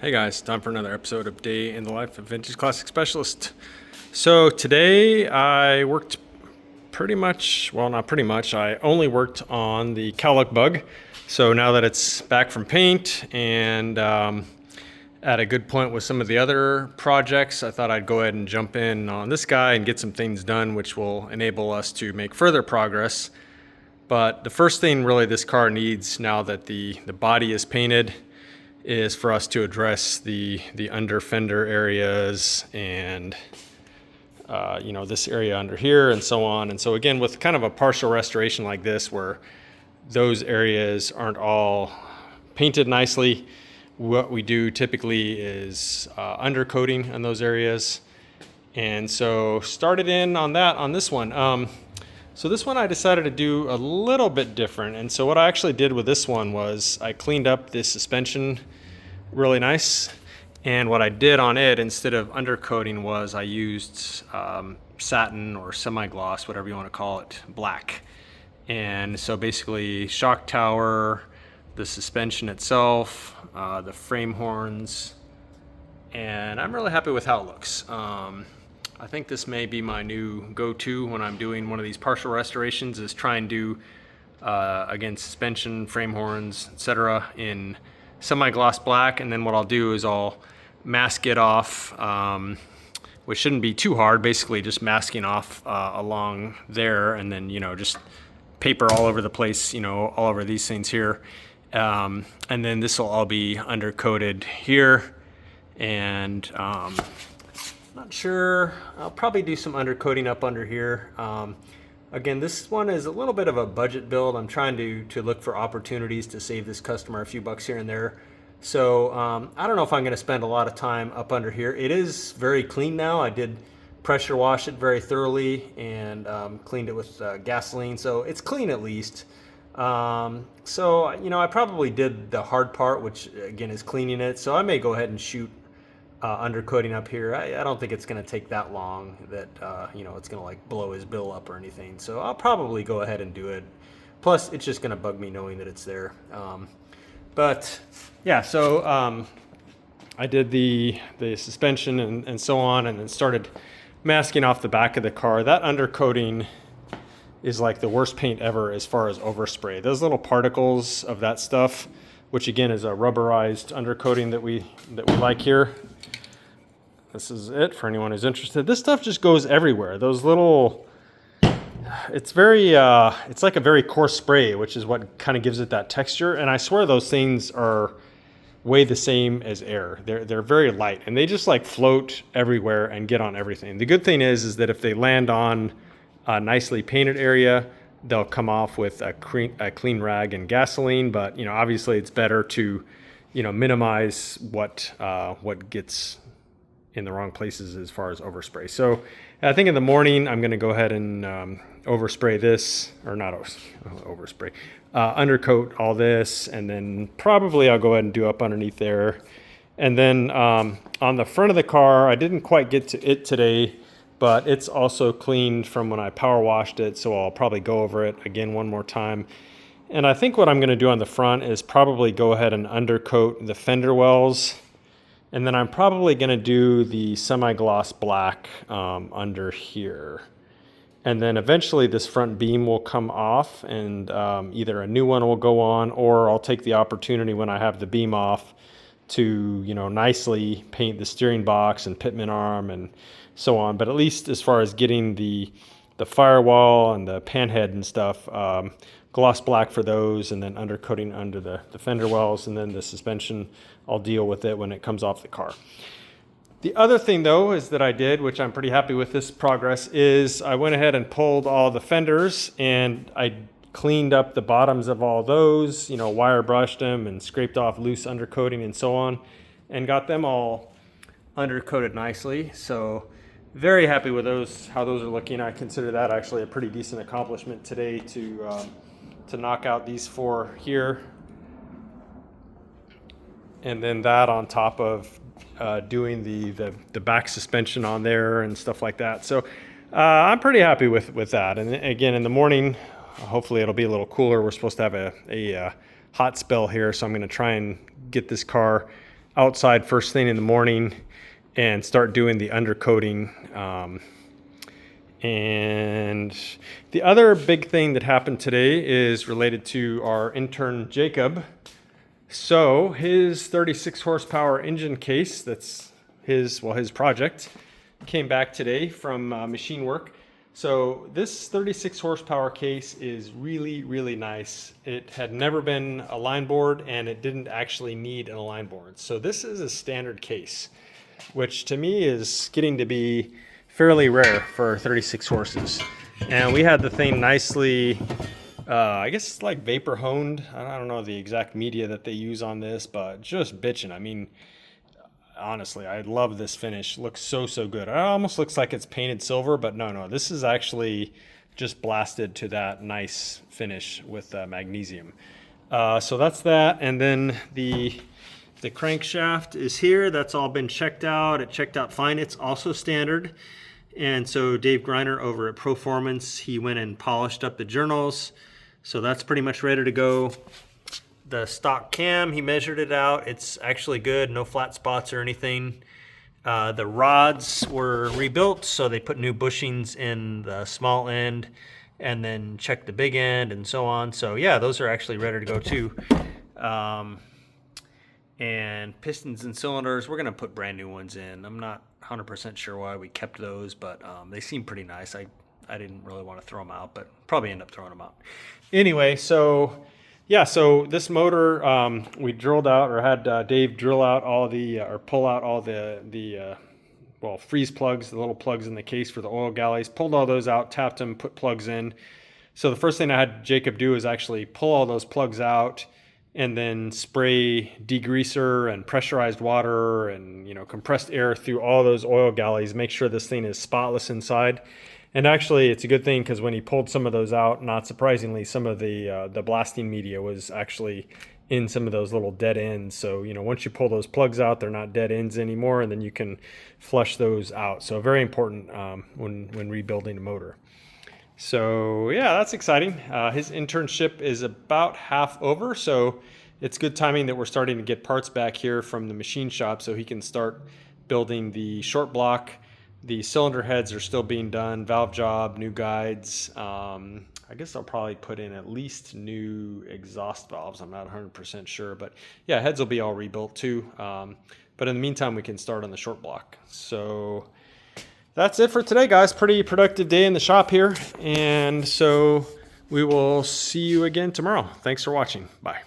Hey guys, time for another episode of Day in the Life of Vintage Classic Specialist. So today I worked I only worked on the cowlick bug. So now that it's back from paint and at a good point with some of the other projects, I thought I'd go ahead and jump in on this guy and get some things done which will enable us to make further progress. But the first thing really this car needs now that the body is painted is for us to address the under fender areas and this area under here and so on. And so again, with kind of a partial restoration like this where those areas aren't all painted nicely, what we do typically is undercoating on those areas. And so started in on that on this one. So this one I decided to do a little bit different. And so what I actually did with this one was I cleaned up this suspension really nice. And what I did on it, instead of undercoating, was I used satin or semi-gloss, whatever you want to call it, black. And so basically shock tower, the suspension itself, the frame horns, and I'm really happy with how it looks. I think this may be my new go-to when I'm doing one of these partial restorations, is try and do, again, suspension, frame horns, etc. in semi-gloss black. And then what I'll do is I'll mask it off, which shouldn't be too hard, basically just masking off along there, and then, just paper all over the place, all over these things here. And then this will all be undercoated here. And not sure, I'll probably do some undercoating up under here. Again, this one is a little bit of a budget build. I'm trying to look for opportunities to save this customer a few bucks here and there. So I don't know if I'm going to spend a lot of time up under here. It is very clean now. I did pressure wash it very thoroughly and cleaned it with gasoline, so it's clean at least. So I probably did the hard part, which again is cleaning it. So I may go ahead and shoot undercoating up here. I don't think it's going to take that long that it's going to like blow his bill up or anything. So I'll probably go ahead and do it. Plus, it's just going to bug me knowing that it's there. But yeah, so I did the suspension and so on, and then started masking off the back of the car. That undercoating is like the worst paint ever as far as overspray. Those little particles of that stuff, which again is a rubberized undercoating that we like here. This is it for anyone who's interested. This stuff just goes everywhere. Those little, it's like a very coarse spray, which is what kind of gives it that texture. And I swear those things are way the same as air. They're very light, and they just like float everywhere and get on everything. The good thing is that if they land on a nicely painted area, they'll come off with a clean rag and gasoline. But obviously it's better to minimize what gets in the wrong places as far as overspray. So I think in the morning I'm going to go ahead and overspray this, or not overspray, undercoat all this, and then probably I'll go ahead and do up underneath there. And then on the front of the car, I didn't quite get to it today, but it's also cleaned from when I power washed it, so I'll probably go over it again one more time. And I think what I'm going to do on the front is probably go ahead and undercoat the fender wells. And then I'm probably going to do the semi-gloss black under here. And then eventually this front beam will come off, and either a new one will go on, or I'll take the opportunity when I have the beam off to nicely paint the steering box and pitman arm and so on. But at least as far as getting the firewall and the panhead and stuff, gloss black for those, and then undercoating under the fender wells, and then the suspension, I'll deal with it when it comes off the car. The other thing though is that I did, which I'm pretty happy with this progress, is I went ahead and pulled all the fenders and I cleaned up the bottoms of all those, wire brushed them and scraped off loose undercoating and so on, and got them all undercoated nicely. So very happy with those, how those are looking. I consider that actually a pretty decent accomplishment today to knock out these four here. And then that on top of doing the back suspension on there and stuff like that. So I'm pretty happy with that. And again, in the morning, hopefully it'll be a little cooler. We're supposed to have a hot spell here, so I'm going to try and get this car outside first thing in the morning and start doing the undercoating. And the other big thing that happened today is related to our intern Jacob. So his 36 horsepower engine case, that's his project, came back today from machine work. So this 36 horsepower case is really, really nice. It had never been a line board, and it didn't actually need an align board. So this is a standard case, which to me is getting to be fairly rare for 36 horses. And we had the thing nicely, I guess like vapor honed. I don't know the exact media that they use on this, but just bitching. I mean, honestly, I love this finish. Looks so good. It almost looks like it's painted silver, but no, this is actually just blasted to that nice finish with magnesium. So that's that. And then the crankshaft is here. That's all been checked out. It checked out fine. It's also standard. And so Dave Griner over at Proformance, he went and polished up the journals. So that's pretty much ready to go. The stock cam, he measured it out. It's actually good, no flat spots or anything. The rods were rebuilt, so they put new bushings in the small end and then checked the big end and so on. So yeah, those are actually ready to go too. And pistons and cylinders, we're gonna put brand new ones in. I'm not 100% sure why we kept those, but they seem pretty nice. I didn't really want to throw them out, but probably end up throwing them out. Anyway, so yeah, so this motor, we drilled out, or had Dave drill out all the, or pull out all the freeze plugs, the little plugs in the case for the oil galleys, pulled all those out, tapped them, put plugs in. So the first thing I had Jacob do is actually pull all those plugs out and then spray degreaser and pressurized water and, you know, compressed air through all those oil galleys, make sure this thing is spotless inside. And actually, it's a good thing, because when he pulled some of those out, not surprisingly, some of the blasting media was actually in some of those little dead ends. So, you know, once you pull those plugs out, they're not dead ends anymore, and then you can flush those out. So very important when rebuilding a motor. So yeah, that's exciting. His internship is about half over, so it's good timing that we're starting to get parts back here from the machine shop so he can start building the short block. The cylinder heads are still being done, valve job, new guides. I guess I'll probably put in at least new exhaust valves. I'm not 100% sure, but yeah, heads will be all rebuilt too. But in the meantime, we can start on the short block. So that's it for today, guys. Pretty productive day in the shop here. And so we will see you again tomorrow. Thanks for watching. Bye.